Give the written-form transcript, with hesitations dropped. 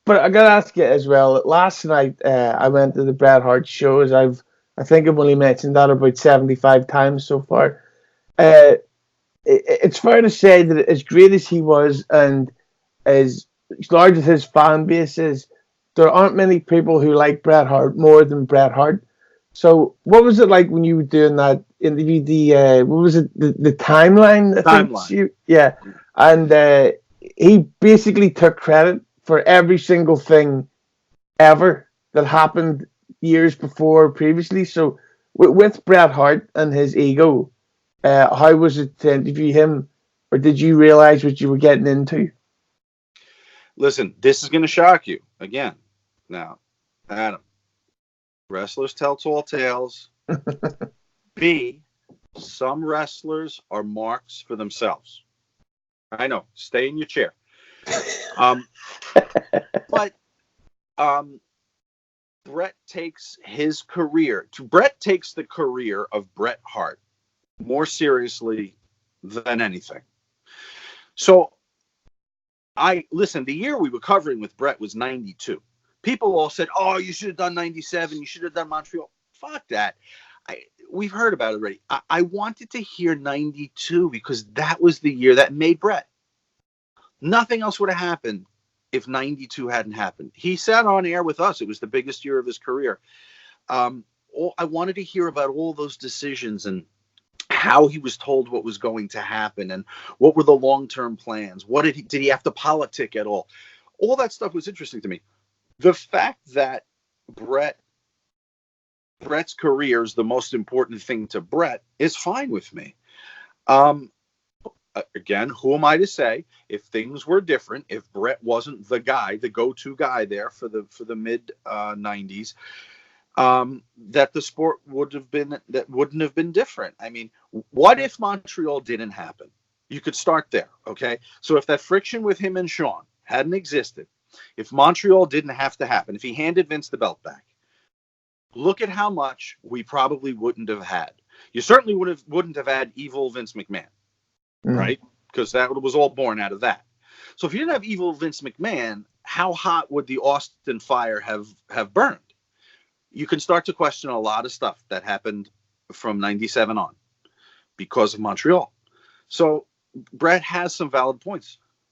But I gotta ask you as well. Last night, I went to the Bret Hart show. As I think I've only mentioned that about 75 times so far. Uh, it's fair to say that as great as he was, and as large as his fan base is, there aren't many people who like Bret Hart more than Bret Hart. So, what was it like when you were doing that interview? What was it? The timeline, I think. Timeline. Yeah, and he basically took credit for every single thing ever that happened years before previously. So, with Bret Hart and his ego, how was it to interview him, or did you realize what you were getting into? Listen, this is going to shock you again. Now, Adam, wrestlers tell tall tales. B, some wrestlers are marks for themselves. I know. Stay in your chair. Um, but Bret takes his career. Bret takes the career of Bret Hart more seriously than anything. So I listen. The year we were covering with Bret was '92. People all said, "Oh, you should have done '97. You should have done Montreal." Fuck that. We've heard about it already. I wanted to hear '92 because that was the year that made Bret. Nothing else would have happened if '92 hadn't happened. He sat on air with us. It was the biggest year of his career. I wanted to hear about all those decisions and how he was told what was going to happen and what were the long-term plans. What did he have to politic at all? All that stuff was interesting to me. The fact that Bret's career is the most important thing to Bret is fine with me. Again, who am I to say if things were different, if Bret wasn't the guy, the go-to guy there for the mid '90s, that the sport wouldn't have been different. I mean, what if Montreal didn't happen? You could start there, okay? So if that friction with him and Shawn hadn't existed, if Montreal didn't have to happen, if he handed Vince the belt back, look at how much we probably wouldn't have had. You certainly wouldn't have had evil Vince McMahon, right? Because that was all born out of that. So if you didn't have evil Vince McMahon, how hot would the Austin fire have burned? You can start to question a lot of stuff that happened from '97 on because of Montreal. So Bret has some valid points.